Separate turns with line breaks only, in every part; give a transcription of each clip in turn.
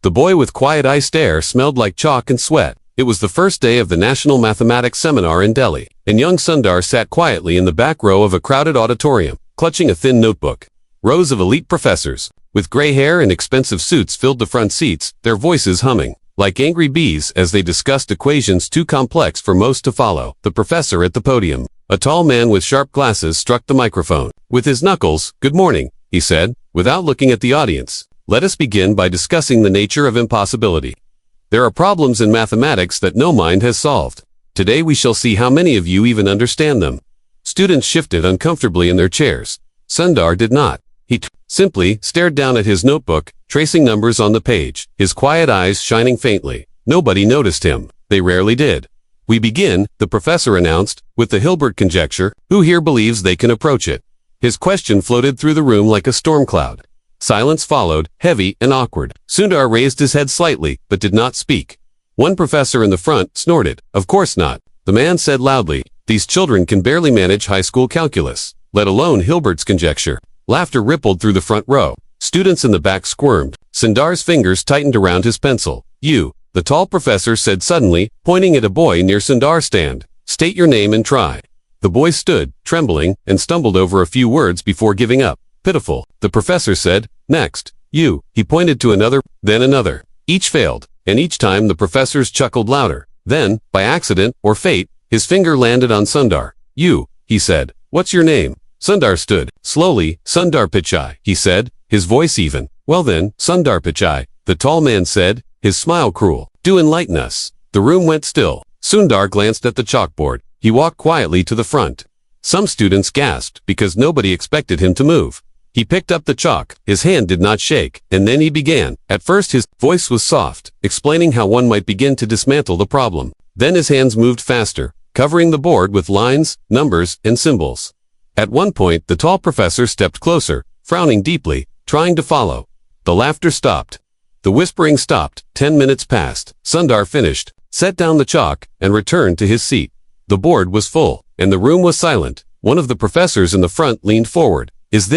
The boy with quiet eye stare smelled like chalk and sweat. It was the first day of the National Mathematics Seminar in Delhi, and young Sundar sat quietly in the back row of a crowded auditorium, clutching a thin notebook. Rows of elite professors, with gray hair and expensive suits filled the front seats, their voices humming like angry bees as they discussed equations too complex for most to follow. The professor at the podium, a tall man with sharp glasses, struck the microphone. With his knuckles, "Good morning," he said, without looking at the audience. "Let us begin by discussing the nature of impossibility. There are problems in mathematics that no mind has solved. Today we shall see how many of you even understand them." Students shifted uncomfortably in their chairs. Sundar did not. He simply stared down at his notebook, tracing numbers on the page, his quiet eyes shining faintly. Nobody noticed him. They rarely did. "We begin," the professor announced, "with the Hilbert conjecture. Who here believes they can approach it?" His question floated through the room like a storm cloud. Silence followed, heavy and awkward. Sundar raised his head slightly, but did not speak. One professor in the front snorted. "Of course not." The man said loudly, "These children can barely manage high school calculus, let alone Hilbert's conjecture." Laughter rippled through the front row. Students in the back squirmed. Sundar's fingers tightened around his pencil. "You," the tall professor said suddenly, pointing at a boy near Sundar's stand. "State your name and try." The boy stood, trembling, and stumbled over a few words before giving up. "Pitiful," the professor said. "Next, you." He pointed to another, then another. Each failed, and each time the professors chuckled louder. Then, by accident or fate, his finger landed on Sundar. "You," he said. "What's your name?" Sundar stood. Slowly, "Sundar Pichai," he said, his voice even. "Well then, Sundar Pichai," the tall man said, his smile cruel. "Do enlighten us." The room went still. Sundar glanced at the chalkboard. He walked quietly to the front. Some students gasped because nobody expected him to move. He picked up the chalk, his hand did not shake, and then he began. At first his voice was soft, explaining how one might begin to dismantle the problem. Then his hands moved faster, covering the board with lines, numbers, and symbols. At one point, the tall professor stepped closer, frowning deeply, trying to follow. The laughter stopped. The whispering stopped. 10 minutes passed. Sundar finished, set down the chalk, and returned to his seat. The board was full, and the room was silent. One of the professors in the front leaned forward. Is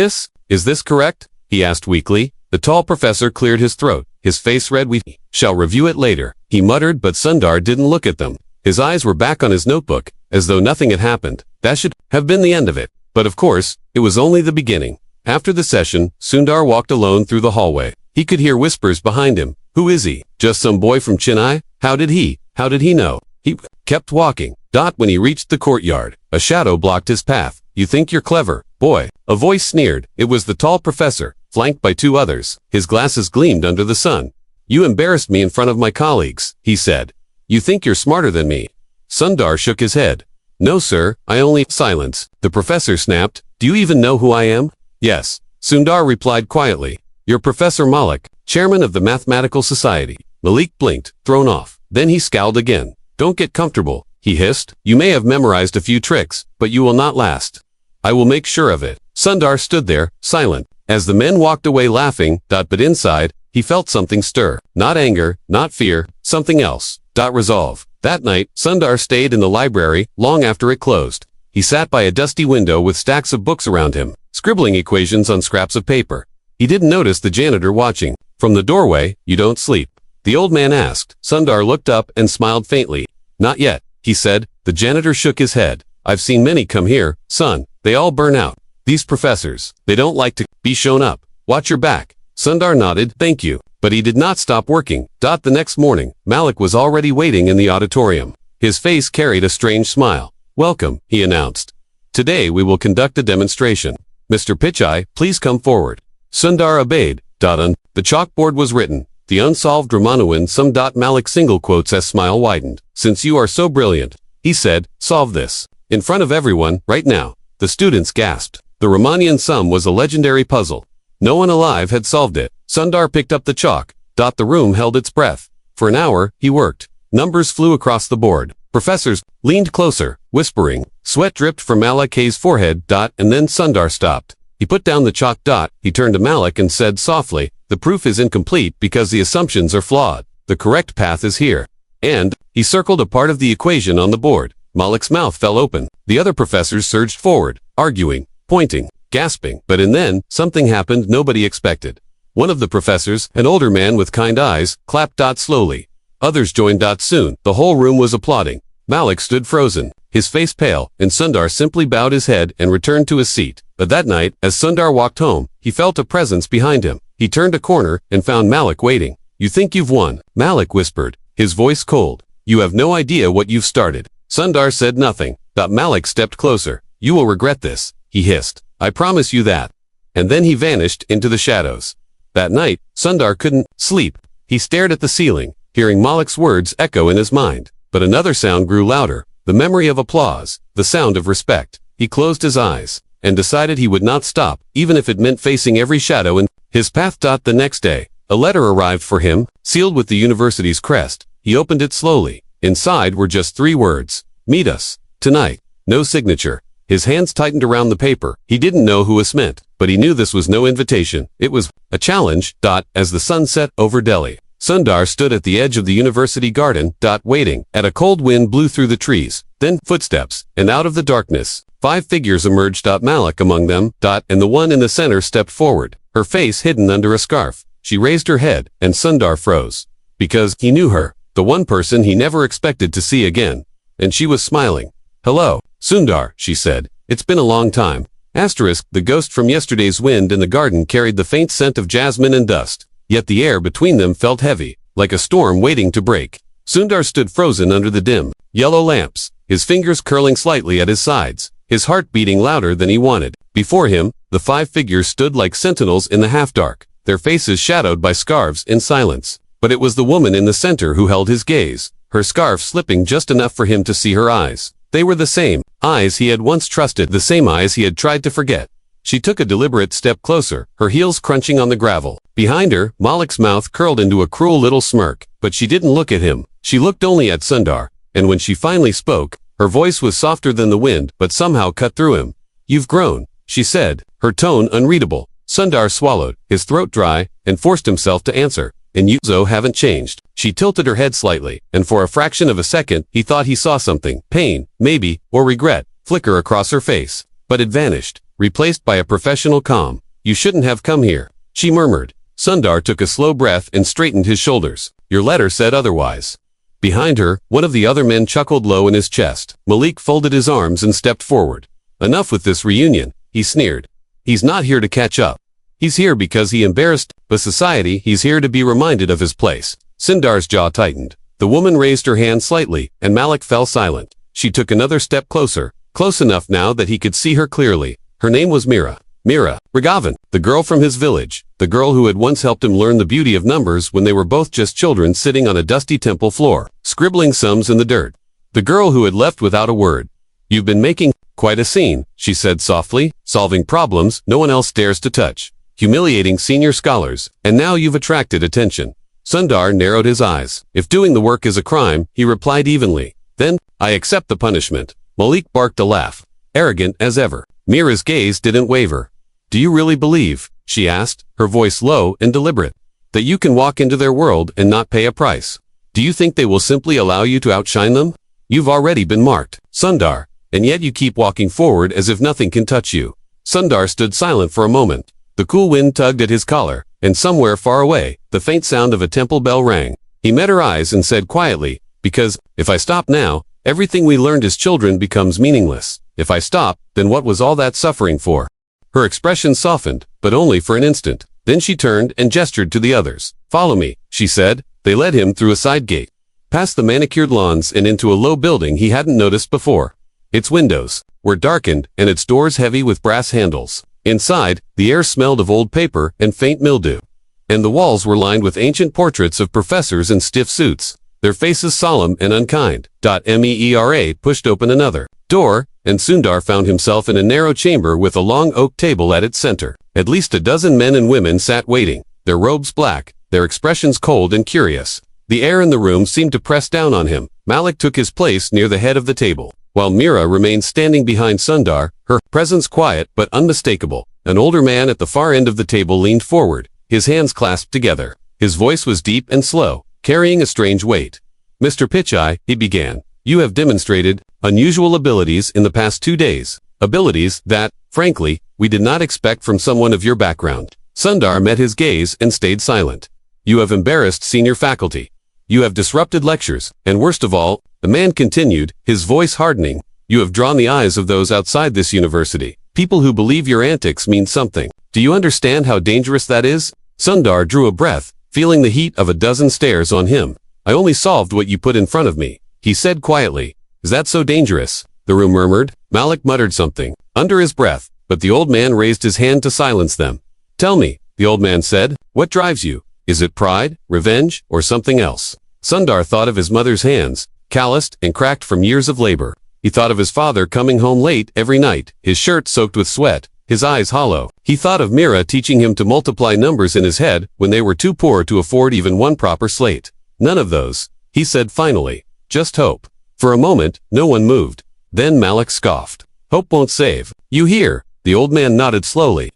this correct?" he asked weakly. The tall professor cleared his throat, his face red. "We shall review it later," he muttered, but Sundar didn't look at them. His eyes were back on his notebook, as though nothing had happened. That should have been the end of it. But of course, it was only the beginning. After the session, Sundar walked alone through the hallway. He could hear whispers behind him. Who is he? Just some boy from Chennai? How did he know? He kept walking. When he reached the courtyard, a shadow blocked his path. "You think you're clever, boy," a voice sneered. It was the tall professor, flanked by two others. His glasses gleamed under the sun. "You embarrassed me in front of my colleagues," he said. "You think you're smarter than me?" Sundar shook his head. "No, sir, I only—" Silence. The professor snapped. "Do you even know who I am?" "Yes," Sundar replied quietly. "You're Professor Malik, chairman of the Mathematical Society." Malik blinked, thrown off. Then he scowled again. "Don't get comfortable," he hissed. "You may have memorized a few tricks, but you will not last. I will make sure of it." Sundar stood there, silent, as the men walked away laughing. But inside, he felt something stir. Not anger, not fear, something else. Resolve. That night, Sundar stayed in the library, long after it closed. He sat by a dusty window with stacks of books around him, scribbling equations on scraps of paper. He didn't notice the janitor watching. From the doorway, "You don't sleep?" the old man asked. Sundar looked up and smiled faintly. "Not yet," he said. The janitor shook his head. "I've seen many come here, son. They all burn out. These professors, they don't like to be shown up. Watch your back." Sundar nodded. "Thank you." But he did not stop working. The next morning, Malik was already waiting in the auditorium. His face carried a strange smile. "Welcome," he announced. "Today we will conduct a demonstration. Mr. Pichai, please come forward." Sundar obeyed. On the chalkboard was written, "The unsolved Ramanujan sum." Malik single quotes as smile widened. "Since you are so brilliant," he said, "solve this. In front of everyone, right now." The students gasped. The Ramanujan sum was a legendary puzzle. No one alive had solved it. Sundar picked up the chalk. The room held its breath. For an hour, he worked. Numbers flew across the board. Professors leaned closer, whispering. Sweat dripped from Malik's forehead. And then Sundar stopped. He put down the chalk. He turned to Malik and said softly, "The proof is incomplete because the assumptions are flawed. The correct path is here." And he circled a part of the equation on the board. Malik's mouth fell open. The other professors surged forward, arguing, pointing, gasping. But then, something happened nobody expected. One of the professors, an older man with kind eyes, clapped. Slowly. Others joined. Soon, the whole room was applauding. Malik stood frozen, his face pale, and Sundar simply bowed his head and returned to his seat. But that night, as Sundar walked home, he felt a presence behind him. He turned a corner and found Malik waiting. "You think you've won?" Malik whispered, his voice cold. "You have no idea what you've started." Sundar said nothing. Malik stepped closer. "You will regret this," he hissed. "I promise you that." And then he vanished into the shadows. That night, Sundar couldn't sleep. He stared at the ceiling, hearing Malik's words echo in his mind. But another sound grew louder, the memory of applause, the sound of respect. He closed his eyes and decided he would not stop, even if it meant facing every shadow in his path. The next day, a letter arrived for him, sealed with the university's crest. He opened it slowly. Inside were just 3 words: "Meet us tonight." No signature. His hands tightened around the paper. He didn't know who this meant, but he knew this was no invitation. It was a challenge. As the sun set over Delhi, Sundar stood at the edge of the university garden, waiting. A cold wind blew through the trees. Then footsteps, and out of the darkness, 5 figures emerged. Malik among them. And the one in the center stepped forward, her face hidden under a scarf. She raised her head, and Sundar froze. Because he knew her, the one person he never expected to see again. And she was smiling. "Hello, Sundar," she said. "It's been a long time." The ghost from yesterday's wind in the garden carried the faint scent of jasmine and dust. Yet the air between them felt heavy, like a storm waiting to break. Sundar stood frozen under the dim, yellow lamps, his fingers curling slightly at his sides, his heart beating louder than he wanted. Before him, the 5 figures stood like sentinels in the half-dark, their faces shadowed by scarves in silence. But it was the woman in the center who held his gaze, her scarf slipping just enough for him to see her eyes. They were the same eyes he had once trusted, the same eyes he had tried to forget. She took a deliberate step closer, her heels crunching on the gravel. Behind her, Malik's mouth curled into a cruel little smirk, but she didn't look at him. She looked only at Sundar, and when she finally spoke, her voice was softer than the wind, but somehow cut through him. "You've grown," she said, her tone unreadable. Sundar swallowed, his throat dry, and forced himself to answer. "And you haven't changed." She tilted her head slightly, and for a fraction of a second, he thought he saw something, pain, maybe, or regret, flicker across her face. But it vanished, replaced by a professional calm. "You shouldn't have come here," she murmured. Sundar took a slow breath and straightened his shoulders. "Your letter said otherwise." Behind her, one of the other men chuckled low in his chest. Malik folded his arms and stepped forward. "Enough with this reunion," he sneered. "He's not here to catch up. He's here because he embarrassed the society. He's here to be reminded of his place." Sundar's jaw tightened. The woman raised her hand slightly, and Malik fell silent. She took another step closer, close enough now that he could see her clearly. Her name was Mira. Mira Raghavan, the girl from his village, the girl who had once helped him learn the beauty of numbers when they were both just children sitting on a dusty temple floor, scribbling sums in the dirt. The girl who had left without a word. "You've been making quite a scene," she said softly, "solving problems no one else dares to touch, humiliating senior scholars, and now you've attracted attention." Sundar narrowed his eyes. "If doing the work is a crime," he replied evenly, "then I accept the punishment." Malik barked a laugh, arrogant as ever. Mira's gaze didn't waver. "Do you really believe," she asked, her voice low and deliberate, "that you can walk into their world and not pay a price? Do you think they will simply allow you to outshine them? You've already been marked, Sundar, and yet you keep walking forward as if nothing can touch you." Sundar stood silent for a moment. The cool wind tugged at his collar, and somewhere far away, the faint sound of a temple bell rang. He met her eyes and said quietly, "Because, if I stop now, everything we learned as children becomes meaningless. If I stop, then what was all that suffering for?" Her expression softened, but only for an instant. Then she turned and gestured to the others. "Follow me," she said. They led him through a side gate, past the manicured lawns and into a low building he hadn't noticed before. Its windows were darkened and its doors heavy with brass handles. Inside, the air smelled of old paper and faint mildew. And the walls were lined with ancient portraits of professors in stiff suits, their faces solemn and unkind. Mera pushed open another door, and Sundar found himself in a narrow chamber with a long oak table at its center. At least a dozen men and women sat waiting, their robes black, their expressions cold and curious. The air in the room seemed to press down on him. Malik took his place near the head of the table, while Mira remained standing behind Sundar, her presence quiet but unmistakable. An older man at the far end of the table leaned forward, his hands clasped together. His voice was deep and slow, carrying a strange weight. "Mr. Pichai," he began, "you have demonstrated unusual abilities in the past 2 days. Abilities that, frankly, we did not expect from someone of your background. Sundar met his gaze and stayed silent. You have embarrassed senior faculty. You have disrupted lectures, and worst of all, the man continued, his voice hardening, you have drawn the eyes of those outside this university. People who believe your antics mean something. Do you understand how dangerous that is? Sundar drew a breath, feeling the heat of a dozen stares on him. I only solved what you put in front of me, he said quietly. Is that so dangerous? The room murmured. Malik muttered something, under his breath, but the old man raised his hand to silence them. Tell me, the old man said, what drives you? Is it pride, revenge, or something else? Sundar thought of his mother's hands, calloused and cracked from years of labor. He thought of his father coming home late every night, his shirt soaked with sweat, his eyes hollow. He thought of Mira teaching him to multiply numbers in his head when they were too poor to afford even one proper slate. None of those, he said finally. Just hope. For a moment, no one moved. Then Malik scoffed. Hope won't save. You hear? The old man nodded slowly.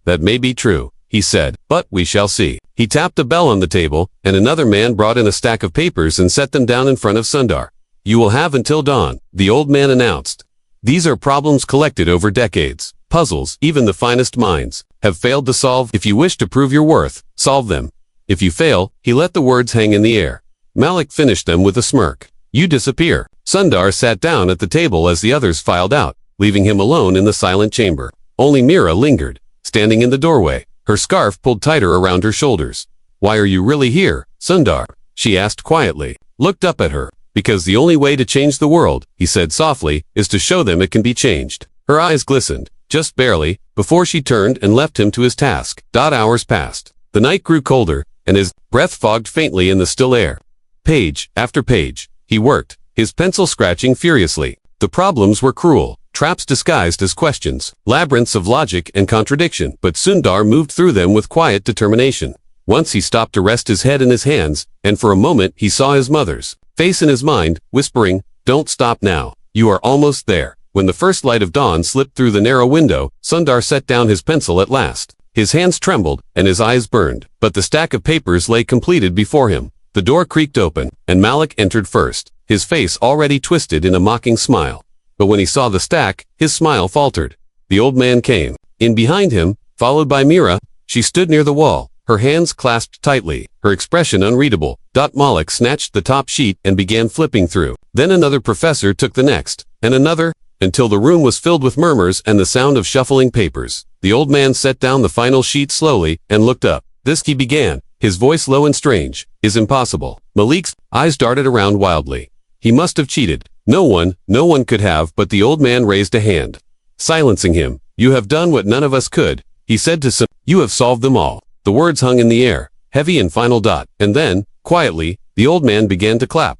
That may be true, he said, but we shall see. He tapped a bell on the table, and another man brought in a stack of papers and set them down in front of Sundar. You will have until dawn, the old man announced. These are problems collected over decades. Puzzles, even the finest minds, have failed to solve. If you wish to prove your worth, solve them. If you fail, he let the words hang in the air. Malik finished them with a smirk. You disappear. Sundar sat down at the table as the others filed out, leaving him alone in the silent chamber. Only Mira lingered, standing in the doorway, her scarf pulled tighter around her shoulders. Why are you really here, Sundar? She asked quietly, looked up at her. Because the only way to change the world, he said softly, is to show them it can be changed. Her eyes glistened, just barely, before she turned and left him to his task. Hours passed. The night grew colder, and his breath fogged faintly in the still air. Page after page, he worked, his pencil scratching furiously. The problems were cruel, traps disguised as questions, labyrinths of logic and contradiction, but Sundar moved through them with quiet determination. Once he stopped to rest his head in his hands, and for a moment he saw his mother's face in his mind, whispering, don't stop now. You are almost there. When the first light of dawn slipped through the narrow window, Sundar set down his pencil at last. His hands trembled, and his eyes burned, but the stack of papers lay completed before him. The door creaked open, and Malik entered first, his face already twisted in a mocking smile. But when he saw the stack, his smile faltered. The old man came. In behind him, followed by Mira, she stood near the wall, her hands clasped tightly, her expression unreadable. Malik snatched the top sheet and began flipping through. Then another professor took the next, and another, until the room was filled with murmurs and the sound of shuffling papers. The old man set down the final sheet slowly and looked up. This, he began, his voice low and strange, is impossible. Malik's eyes darted around wildly. He must have cheated. No one could have, but the old man raised a hand, silencing him. You have done what none of us could, he said to some. You have solved them all. The words hung in the air, heavy and final. And then, quietly, the old man began to clap.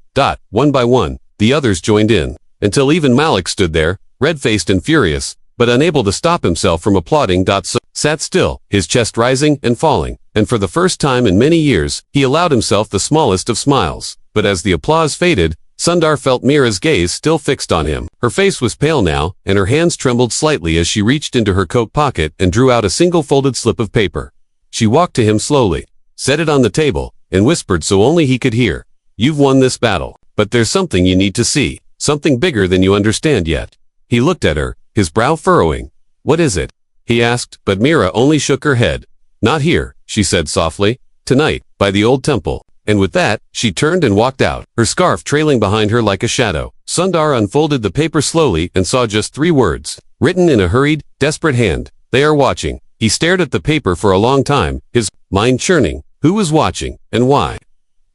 One by one, the others joined in, until even Malik stood there, red-faced and furious, but unable to stop himself from applauding. Sat still, his chest rising and falling, and for the first time in many years, he allowed himself the smallest of smiles. But as the applause faded, Sundar felt Mira's gaze still fixed on him. Her face was pale now, and her hands trembled slightly as she reached into her coat pocket and drew out a single folded slip of paper. She walked to him slowly, set it on the table, and whispered so only he could hear. You've won this battle, but there's something you need to see, something bigger than you understand yet. He looked at her, his brow furrowing. What is it? He asked, but Mira only shook her head. Not here, she said softly. Tonight, by the old temple. And with that, she turned and walked out, her scarf trailing behind her like a shadow. Sundar unfolded the paper slowly and saw just 3 words, written in a hurried, desperate hand. They are watching. He stared at the paper for a long time, his mind churning. Who was watching, and why?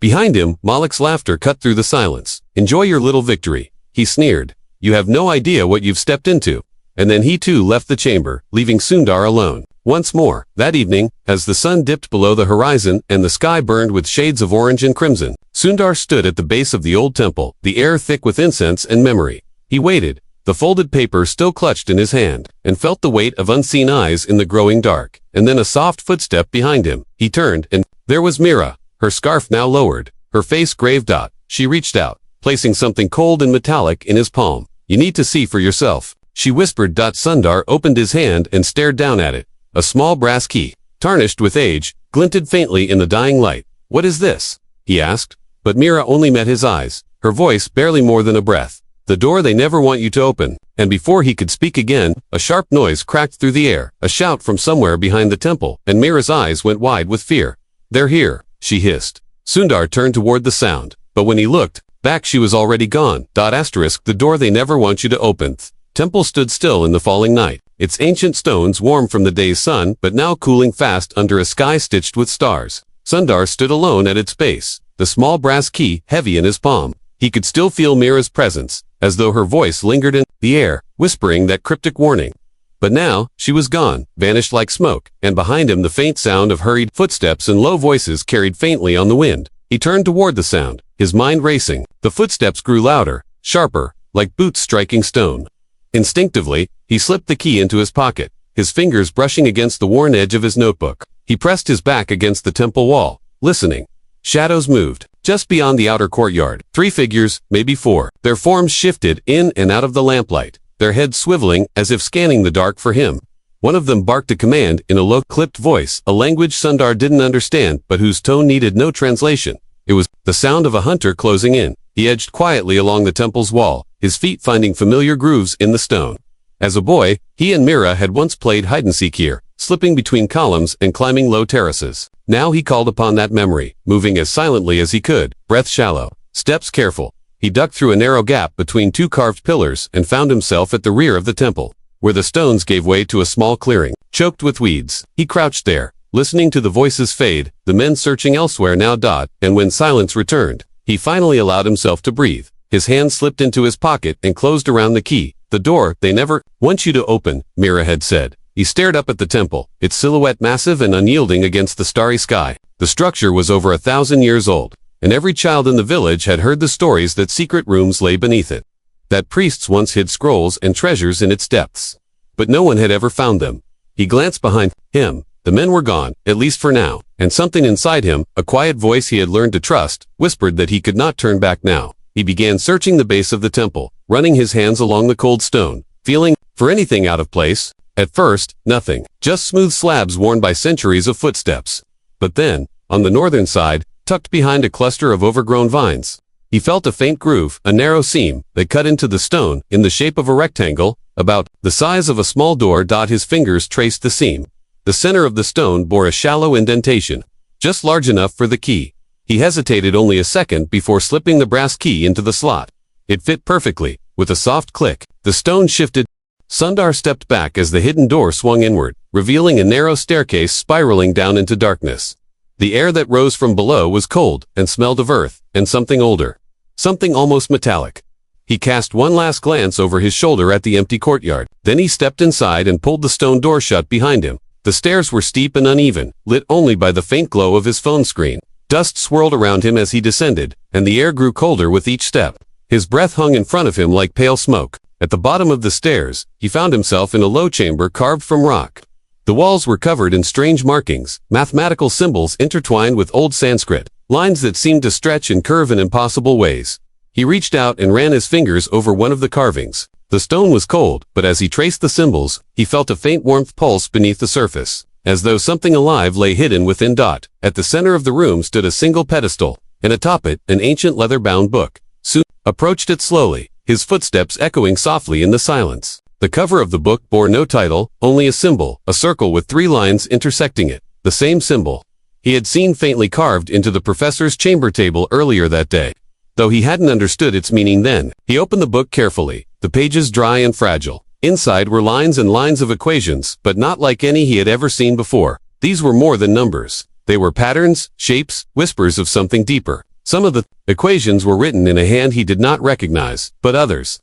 Behind him, Malik's laughter cut through the silence. Enjoy your little victory, he sneered. You have no idea what you've stepped into. And then he too left the chamber, leaving Sundar alone. Once more, that evening, as the sun dipped below the horizon and the sky burned with shades of orange and crimson, Sundar stood at the base of the old temple, the air thick with incense and memory. He waited, the folded paper still clutched in his hand, and felt the weight of unseen eyes in the growing dark. And then a soft footstep behind him. He turned, and there was Mira, her scarf now lowered, her face grave. She reached out, placing something cold and metallic in his palm. You need to see for yourself, she whispered. Sundar opened his hand and stared down at it. A small brass key, tarnished with age, glinted faintly in the dying light. What is this? He asked, but Mira only met his eyes, her voice barely more than a breath. The door they never want you to open. And before he could speak again, a sharp noise cracked through the air, a shout from somewhere behind the temple, and Mira's eyes went wide with fear. "They're here," she hissed. Sundar turned toward the sound, but when he looked back, she was already gone. The door they never want you to open. Temple stood still in the falling night, its ancient stones warm from the day's sun, but now cooling fast under a sky stitched with stars. Sundar stood alone at its base, the small brass key heavy in his palm. He could still feel Mira's presence, as though her voice lingered in the air, whispering that cryptic warning. But now, she was gone, vanished like smoke, and behind him the faint sound of hurried footsteps and low voices carried faintly on the wind. He turned toward the sound, his mind racing. The footsteps grew louder, sharper, like boots striking stone. Instinctively, he slipped the key into his pocket, his fingers brushing against the worn edge of his notebook. He pressed his back against the temple wall, listening. Shadows moved. Just beyond the outer courtyard, 3 figures, maybe 4. Their forms shifted in and out of the lamplight, their heads swiveling as if scanning the dark for him. One of them barked a command in a low, clipped voice, a language Sundar didn't understand but whose tone needed no translation. It was the sound of a hunter closing in. He edged quietly along the temple's wall, his feet finding familiar grooves in the stone. As a boy, he and Mira had once played hide-and-seek here, slipping between columns and climbing low terraces. Now he called upon that memory, moving as silently as he could, breath shallow, steps careful. He ducked through a narrow gap between 2 carved pillars and found himself at the rear of the temple, where the stones gave way to a small clearing, choked with weeds. He crouched there, listening to the voices fade, the men searching elsewhere now. And when silence returned, he finally allowed himself to breathe. His hand slipped into his pocket and closed around the key. "The door they never want you to open," Mira had said. He stared up at the temple, its silhouette massive and unyielding against the starry sky. The structure was over 1,000 years old, and every child in the village had heard the stories that secret rooms lay beneath it, that priests once hid scrolls and treasures in its depths. But no one had ever found them. He glanced behind him. The men were gone, at least for now, and something inside him, a quiet voice he had learned to trust, whispered that he could not turn back now. He began searching the base of the temple, running his hands along the cold stone, feeling for anything out of place. At first, nothing, just smooth slabs worn by centuries of footsteps. But then, on the northern side, tucked behind a cluster of overgrown vines, he felt a faint groove, a narrow seam, that cut into the stone, in the shape of a rectangle, about the size of a small door. His fingers traced the seam. The center of the stone bore a shallow indentation, just large enough for the key. He hesitated only a second before slipping the brass key into the slot. It fit perfectly. With a soft click, the stone shifted. Sundar stepped back as the hidden door swung inward, revealing a narrow staircase spiraling down into darkness. The air that rose from below was cold and smelled of earth and something older, something almost metallic. He cast one last glance over his shoulder at the empty courtyard. Then he stepped inside and pulled the stone door shut behind him. The stairs were steep and uneven, lit only by the faint glow of his phone screen. Dust swirled around him as he descended, and the air grew colder with each step. His breath hung in front of him like pale smoke. At the bottom of the stairs, he found himself in a low chamber carved from rock. The walls were covered in strange markings, mathematical symbols intertwined with old Sanskrit, lines that seemed to stretch and curve in impossible ways. He reached out and ran his fingers over one of the carvings. The stone was cold, but as he traced the symbols, he felt a faint warmth pulse beneath the surface, as though something alive lay hidden within. At the center of the room stood a single pedestal, and atop it, an ancient leather-bound book. Su approached it slowly, his footsteps echoing softly in the silence. The cover of the book bore no title, only a symbol, a circle with 3 lines intersecting it, the same symbol he had seen faintly carved into the professor's chamber table earlier that day. Though he hadn't understood its meaning then, he opened the book carefully, the pages dry and fragile. Inside were lines and lines of equations, but not like any he had ever seen before. These were more than numbers. They were patterns, shapes, whispers of something deeper. Some of the equations were written in a hand he did not recognize, but others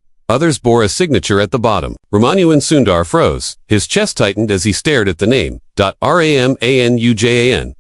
bore a signature at the bottom. Ramanujan. Sundar froze. His chest tightened as he stared at the name. Ramanujan.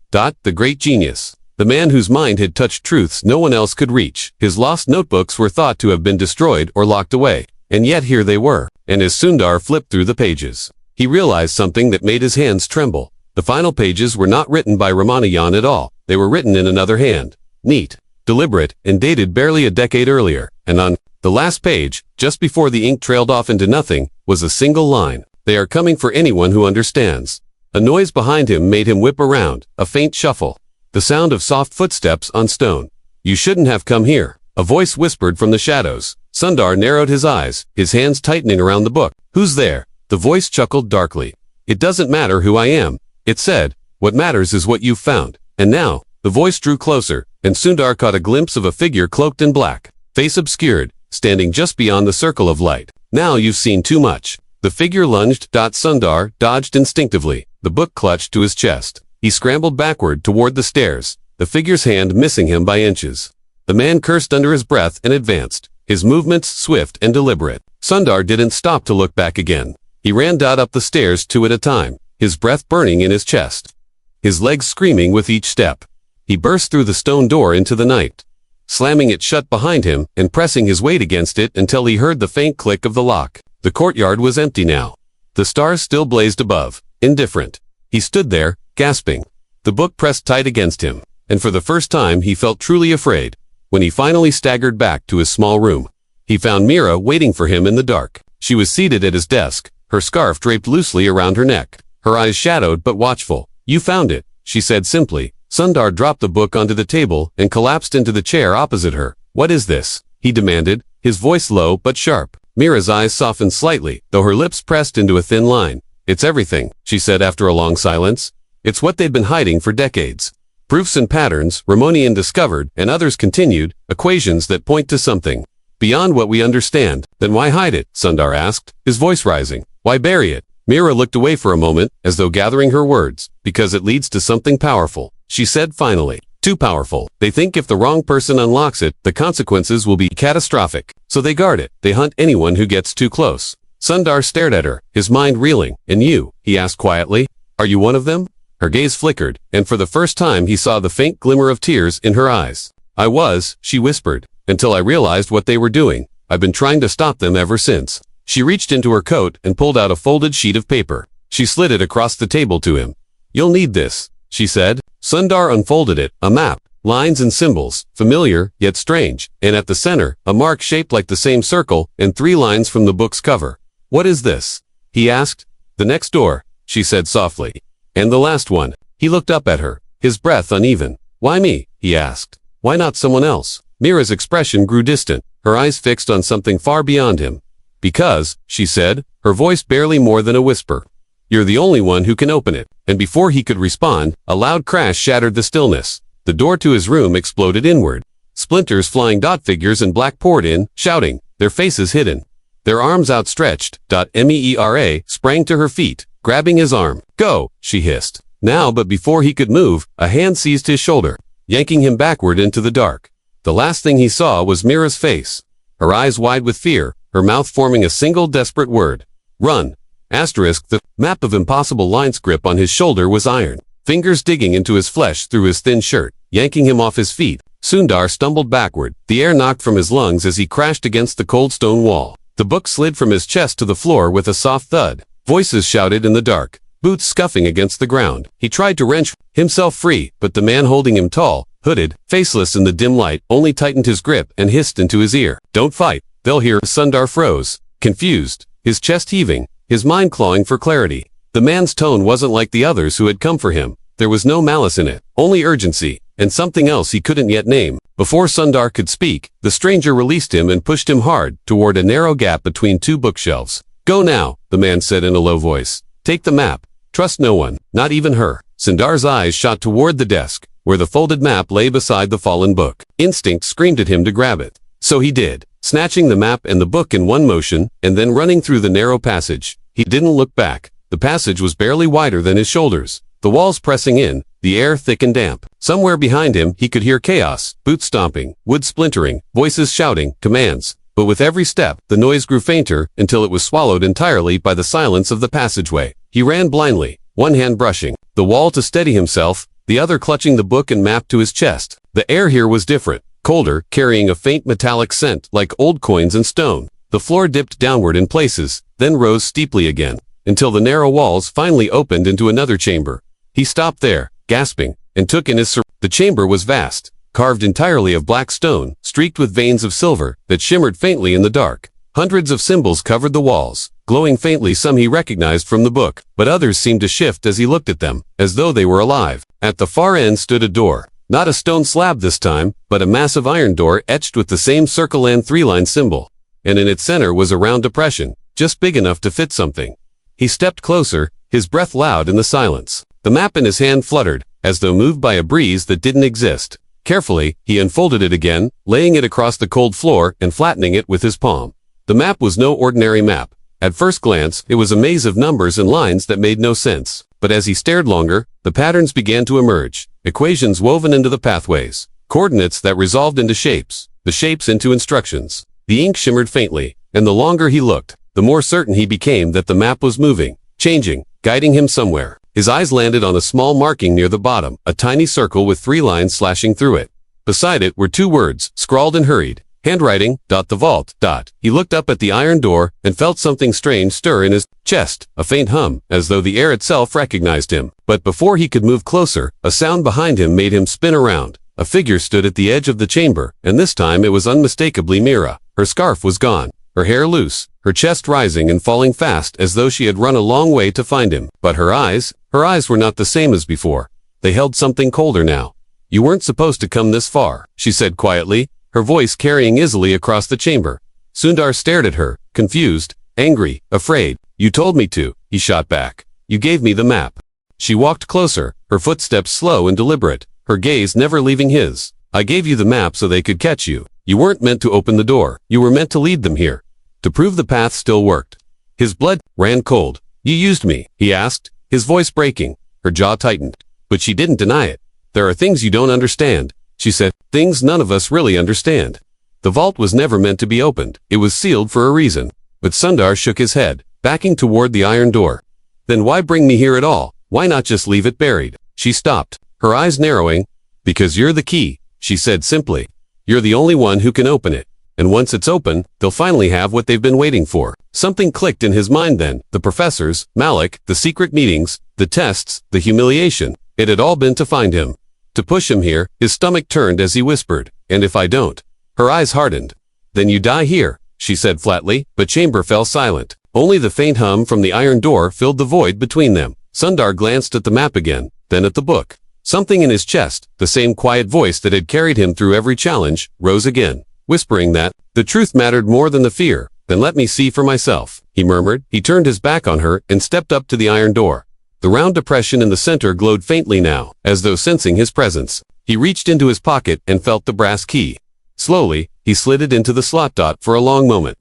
The great genius. The man whose mind had touched truths no one else could reach. His lost notebooks were thought to have been destroyed or locked away. And yet here they were. And as Sundar flipped through the pages, he realized something that made his hands tremble. The final pages were not written by Ramanujan at all. They were written in another hand. Neat, deliberate, and dated barely a decade earlier. And on the last page, just before the ink trailed off into nothing, was a single line. "They are coming for anyone who understands." A noise behind him made him whip around, a faint shuffle. The sound of soft footsteps on stone. "You shouldn't have come here," a voice whispered from the shadows. Sundar narrowed his eyes, his hands tightening around the book. Who's there? The voice chuckled darkly. It doesn't matter who I am, it said. What matters is what you've found. And now, the voice drew closer, and Sundar caught a glimpse of a figure cloaked in black, face obscured, standing just beyond the circle of light. Now you've seen too much. The figure lunged. Sundar dodged instinctively, the book clutched to his chest. He scrambled backward toward the stairs, the figure's hand missing him by inches. The man cursed under his breath and advanced, his movements swift and deliberate. Sundar didn't stop to look back again. He ran up the stairs 2 at a time, his breath burning in his chest, his legs screaming with each step. He burst through the stone door into the night, slamming it shut behind him and pressing his weight against it until he heard the faint click of the lock. The courtyard was empty now. The stars still blazed above, indifferent. He stood there, gasping, the book pressed tight against him, and for the first time he felt truly afraid. When he finally staggered back to his small room, he found Mira waiting for him in the dark. She was seated at his desk, her scarf draped loosely around her neck, her eyes shadowed but watchful. You found it, she said simply. Sundar dropped the book onto the table and collapsed into the chair opposite her. What is this? He demanded, his voice low but sharp. Mira's eyes softened slightly, though her lips pressed into a thin line. It's everything, she said after a long silence. It's what they'd been hiding for decades. Proofs and patterns, Ramonian discovered, and others continued, equations that point to something beyond what we understand. Then why hide it? Sundar asked, his voice rising. Why bury it? Mira looked away for a moment, as though gathering her words. Because it leads to something powerful, she said finally. Too powerful. They think if the wrong person unlocks it, the consequences will be catastrophic. So they guard it. They hunt anyone who gets too close. Sundar stared at her, his mind reeling. And you? He asked quietly. Are you one of them? Her gaze flickered, and for the first time he saw the faint glimmer of tears in her eyes. I was, she whispered, until I realized what they were doing. I've been trying to stop them ever since. She reached into her coat and pulled out a folded sheet of paper. She slid it across the table to him. You'll need this, she said. Sundar unfolded it, a map, lines and symbols, familiar yet strange, and at the center, a mark shaped like the same circle and 3 lines from the book's cover. What is this? He asked. The next door, she said softly. And the last one. He looked up at her, his breath uneven. Why me? He asked. Why not someone else? Mira's expression grew distant, her eyes fixed on something far beyond him. Because, she said, her voice barely more than a whisper. You're the only one who can open it. And before he could respond, a loud crash shattered the stillness. The door to his room exploded inward. Splinters flying. Figures in black poured in, shouting, their faces hidden, their arms outstretched. Mera sprang to her feet, grabbing his arm. Go, she hissed. Now, but before he could move, a hand seized his shoulder, yanking him backward into the dark. The last thing he saw was Mira's face, her eyes wide with fear, her mouth forming a single desperate word. Run. The map of impossible lines grip on his shoulder was iron, fingers digging into his flesh through his thin shirt, yanking him off his feet. Sundar stumbled backward, the air knocked from his lungs as he crashed against the cold stone wall. The book slid from his chest to the floor with a soft thud. Voices shouted in the dark, boots scuffing against the ground. He tried to wrench himself free, but the man holding him, tall, hooded, faceless in the dim light, only tightened his grip and hissed into his ear. Don't fight. They'll hear. Sundar froze, confused, his chest heaving, his mind clawing for clarity. The man's tone wasn't like the others who had come for him. There was no malice in it, only urgency, and something else he couldn't yet name. Before Sundar could speak, the stranger released him and pushed him hard toward a narrow gap between 2 bookshelves. Go now, the man said in a low voice. Take the map. Trust no one, not even her. Sundar's eyes shot toward the desk, where the folded map lay beside the fallen book. Instinct screamed at him to grab it. So he did, snatching the map and the book in one motion, and then running through the narrow passage. He didn't look back. The passage was barely wider than his shoulders, the walls pressing in, the air thick and damp. Somewhere behind him he could hear chaos, boots stomping, wood splintering, voices shouting, commands. But with every step, the noise grew fainter until it was swallowed entirely by the silence of the passageway. He ran blindly, one hand brushing the wall to steady himself, the other clutching the book and map to his chest. The air here was different, colder, carrying a faint metallic scent like old coins and stone. The floor dipped downward in places, then rose steeply again, until the narrow walls finally opened into another chamber. He stopped there, gasping, and took in his The chamber was vast, carved entirely of black stone, streaked with veins of silver that shimmered faintly in the dark. Hundreds of symbols covered the walls, glowing faintly. Some he recognized from the book, but others seemed to shift as he looked at them, as though they were alive. At the far end stood a door. Not a stone slab this time, but a massive iron door etched with the same circle and 3-line symbol. and in its center was a round depression, just big enough to fit something. He stepped closer, his breath loud in the silence. The map in his hand fluttered, as though moved by a breeze that didn't exist. Carefully, he unfolded it again, laying it across the cold floor and flattening it with his palm. The map was no ordinary map. At first glance, it was a maze of numbers and lines that made no sense. But as he stared longer, the patterns began to emerge. Equations woven into the pathways. Coordinates that resolved into shapes. The shapes into instructions. The ink shimmered faintly, and the longer he looked, the more certain he became that the map was moving, changing, guiding him somewhere. His eyes landed on a small marking near the bottom, a tiny circle with 3 lines slashing through it. Beside it were 2 words, scrawled and hurried. Handwriting, the vault, . He looked up at the iron door and felt something strange stir in his chest, a faint hum, as though the air itself recognized him. But before he could move closer, a sound behind him made him spin around. A figure stood at the edge of the chamber, and this time it was unmistakably Mira. Her scarf was gone, her hair loose, her chest rising and falling fast as though she had run a long way to find him. But her eyes were not the same as before. They held something colder now. "You weren't supposed to come this far," she said quietly, her voice carrying easily across the chamber. Sundar stared at her, confused, angry, afraid. "You told me to," he shot back. "You gave me the map." She walked closer, her footsteps slow and deliberate, her gaze never leaving his. "I gave you the map so they could catch you. You weren't meant to open the door. You were meant to lead them here. To prove the path still worked." His blood ran cold. "You used me?" he asked, his voice breaking. Her jaw tightened. But she didn't deny it. "There are things you don't understand," she said, "things none of us really understand. The vault was never meant to be opened. It was sealed for a reason." But Sundar shook his head, backing toward the iron door. "Then why bring me here at all? Why not just leave it buried?" She stopped, her eyes narrowing. "Because you're the key," she said simply. "You're the only one who can open it. And once it's open, they'll finally have what they've been waiting for." Something clicked in his mind then. The professors, Malik, the secret meetings, the tests, the humiliation. It had all been to find him. To push him here. His stomach turned as he whispered, "And if I don't?" Her eyes hardened. "Then you die here," she said flatly, but chamber fell silent. Only the faint hum from the iron door filled the void between them. Sundar glanced at the map again, then at the book. Something in his chest, the same quiet voice that had carried him through every challenge, rose again, whispering that the truth mattered more than the fear. "Then let me see for myself," he murmured. He turned his back on her and stepped up to the iron door. The round depression in the center glowed faintly now, as though sensing his presence. He reached into his pocket and felt the brass key. Slowly, he slid it into the slot. For a long moment.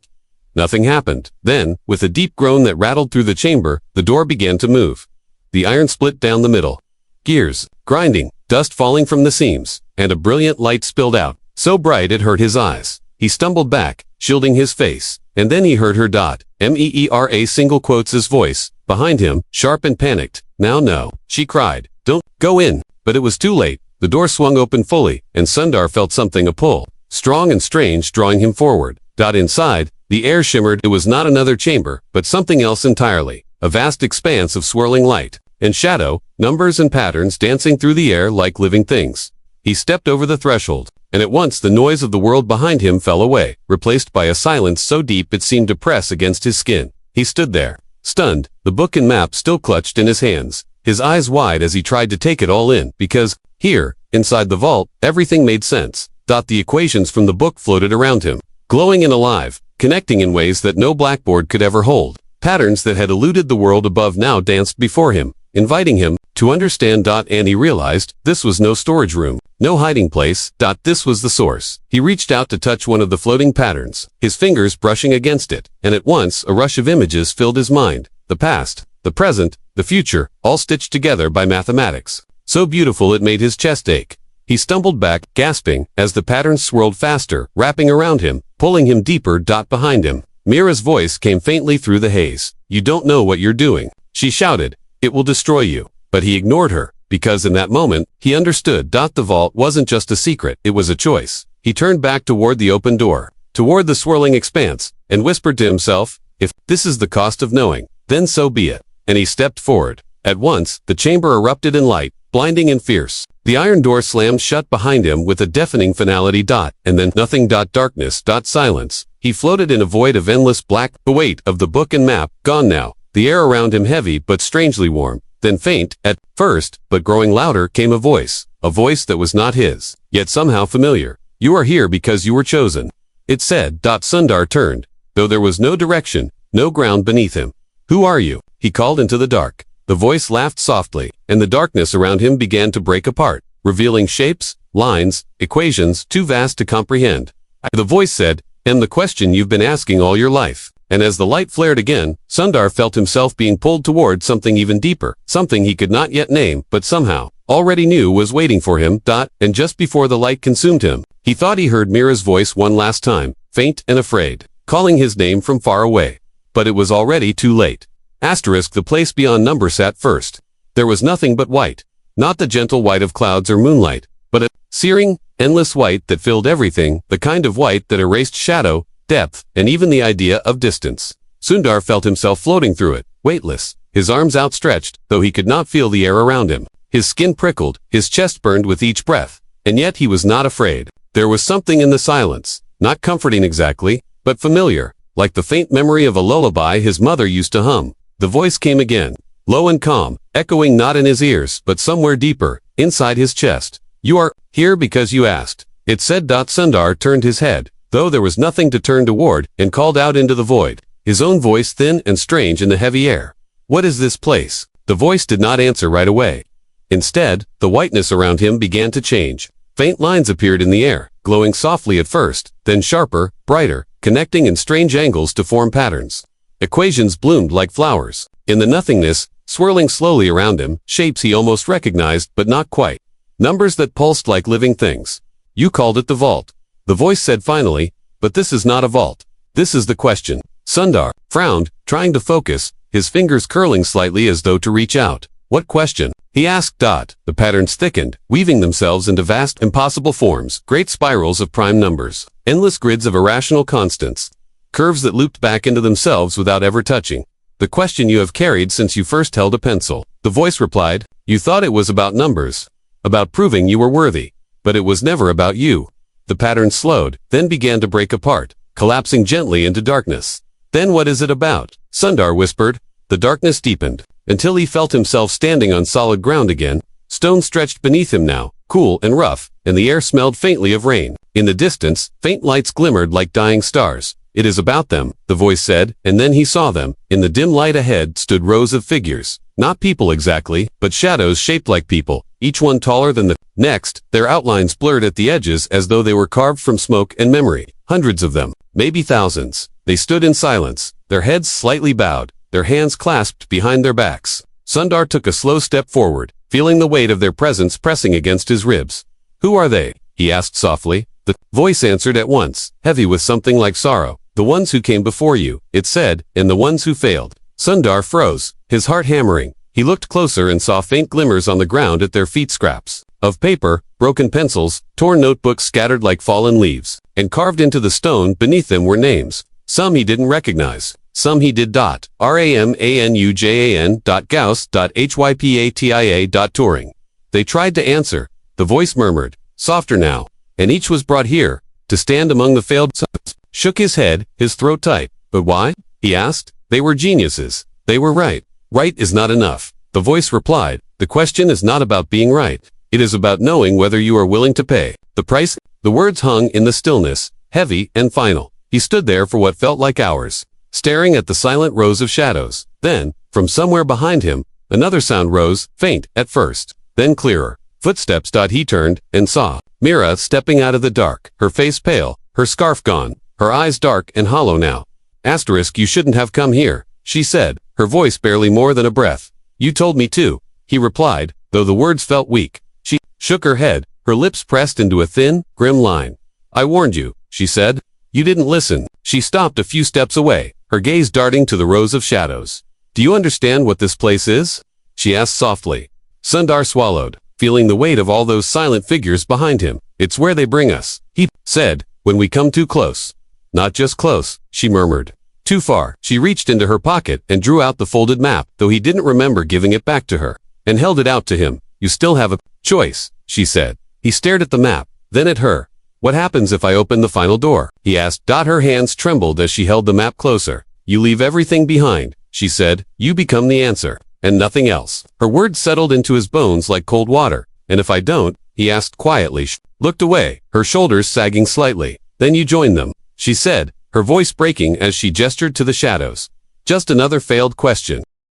Nothing happened. Then, with a deep groan that rattled through the chamber, the door began to move. The iron split down the middle. Gears, grinding, dust falling from the seams, and a brilliant light spilled out, so bright it hurt his eyes. He stumbled back, shielding his face, and then he heard her MEERA single quotes' voice, behind him, sharp and panicked. "Now no," she cried. "Don't go in." But it was too late. The door swung open fully, and Sundar felt something a pull, strong and strange, drawing him forward. Inside, the air shimmered. It was not another chamber, but something else entirely. A vast expanse of swirling light and shadow, numbers and patterns dancing through the air like living things. He stepped over the threshold, and at once the noise of the world behind him fell away, replaced by a silence so deep it seemed to press against his skin. He stood there, stunned, the book and map still clutched in his hands, his eyes wide as he tried to take it all in, because, here, inside the vault, everything made sense. The equations from the book floated around him, glowing and alive, connecting in ways that no blackboard could ever hold. Patterns that had eluded the world above now danced before him, inviting him to understand. And he realized this was no storage room, no hiding place. This was the source. He reached out to touch one of the floating patterns, his fingers brushing against it, and at once a rush of images filled his mind. The past, the present, the future, all stitched together by mathematics. So beautiful it made his chest ache. He stumbled back, gasping, as the patterns swirled faster, wrapping around him, pulling him deeper. Behind him, Mira's voice came faintly through the haze. "You don't know what you're doing," she shouted. "It will destroy you." But he ignored her, because in that moment, he understood. The vault wasn't just a secret, it was a choice. He turned back toward the open door, toward the swirling expanse, and whispered to himself, "If this is the cost of knowing, then so be it." And he stepped forward. At once, the chamber erupted in light, blinding and fierce. The iron door slammed shut behind him with a deafening finality. And then nothing. Darkness. Silence. He floated in a void of endless black. The weight of the book and map, gone now. The air around him heavy but strangely warm. Then faint, at first, but growing louder, came a voice that was not his, yet somehow familiar. "You are here because you were chosen," it said. Sundar turned, though there was no direction, no ground beneath him. "Who are you?" he called into the dark. The voice laughed softly, and the darkness around him began to break apart, revealing shapes, lines, equations too vast to comprehend. The voice said, "Am the question you've been asking all your life." And as the light flared again, Sundar felt himself being pulled toward something even deeper, something he could not yet name, but somehow already knew was waiting for him. And just before the light consumed him, he thought he heard Mira's voice one last time, faint and afraid, calling his name from far away. But it was already too late. The place beyond number sat first. There was nothing but white. Not the gentle white of clouds or moonlight, but a searing, endless white that filled everything, the kind of white that erased shadow, depth, and even the idea of distance. Sundar felt himself floating through it, weightless, his arms outstretched, though he could not feel the air around him. His skin prickled, his chest burned with each breath, and yet he was not afraid. There was something in the silence, not comforting exactly, but familiar, like the faint memory of a lullaby his mother used to hum. The voice came again, low and calm, echoing not in his ears, but somewhere deeper, inside his chest. "You are here because you asked," it said. Sundar turned his head, though there was nothing to turn toward, and called out into the void, his own voice thin and strange in the heavy air. "What is this place?" The voice did not answer right away. Instead, the whiteness around him began to change. Faint lines appeared in the air, glowing softly at first, then sharper, brighter, connecting in strange angles to form patterns. Equations bloomed like flowers. In the nothingness, swirling slowly around him, shapes he almost recognized, but not quite. Numbers that pulsed like living things. "You called it the vault," the voice said finally, "but this is not a vault. This is the question." Sundar frowned, trying to focus, his fingers curling slightly as though to reach out. "What question?" he asked. The patterns thickened, weaving themselves into vast, impossible forms, great spirals of prime numbers, endless grids of irrational constants, curves that looped back into themselves without ever touching. "The question you have carried since you first held a pencil," the voice replied. "You thought it was about numbers, about proving you were worthy, but it was never about you." The pattern slowed, then began to break apart, collapsing gently into darkness. "Then what is it about?" Sundar whispered. The darkness deepened, until he felt himself standing on solid ground again. Stone stretched beneath him now, cool and rough, and the air smelled faintly of rain. In the distance, faint lights glimmered like dying stars. "It is about them," the voice said, and then he saw them. In the dim light ahead stood rows of figures. Not people exactly, but shadows shaped like people, each one taller than the next, their outlines blurred at the edges as though they were carved from smoke and memory. Hundreds of them, maybe thousands. They stood in silence, their heads slightly bowed, their hands clasped behind their backs. Sundar took a slow step forward, feeling the weight of their presence pressing against his ribs. "Who are they?" he asked softly. The voice answered at once, heavy with something like sorrow. "The ones who came before you," it said, "and the ones who failed." Sundar froze, his heart hammering. He looked closer and saw faint glimmers on the ground at their feet, scraps of paper, broken pencils, torn notebooks scattered like fallen leaves, and carved into the stone beneath them were names. Some he didn't recognize, some he did. RAMANUJAN. Gauss. HYPATIA. Turing. They tried to answer, the voice murmured, softer now, and each was brought here, to stand among the failed sons. Shook his head, his throat tight. "But why?" he asked. "They were geniuses. They were right." "Right is not enough," the voice replied. "The question is not about being right. It is about knowing whether you are willing to pay the price." The words hung in the stillness, heavy and final. He stood there for what felt like hours, staring at the silent rows of shadows. Then, from somewhere behind him, another sound rose, faint at first, then clearer. Footsteps. He turned and saw Mira stepping out of the dark, her face pale, her scarf gone, her eyes dark and hollow now. "You shouldn't have come here," she said, her voice barely more than a breath. "You told me to," he replied, though the words felt weak. She shook her head, her lips pressed into a thin, grim line. "I warned you," she said. "You didn't listen." She stopped a few steps away, her gaze darting to the rows of shadows. "Do you understand what this place is?" she asked softly. Sundar swallowed, feeling the weight of all those silent figures behind him. "It's where they bring us," he said, "when we come too close." "Not just close," she murmured. "Too far." She reached into her pocket and drew out the folded map, though he didn't remember giving it back to her, and held it out to him. "You still have a choice," she said. He stared at the map, then at her. "What happens if I open the final door?" he asked. Her hands trembled as she held the map closer. "You leave everything behind," she said. "You become the answer, and nothing else." Her words settled into his bones like cold water. "And if I don't?" he asked quietly. She looked away, her shoulders sagging slightly. "Then you join them," she said, her voice breaking as she gestured to the shadows. Just another failed question.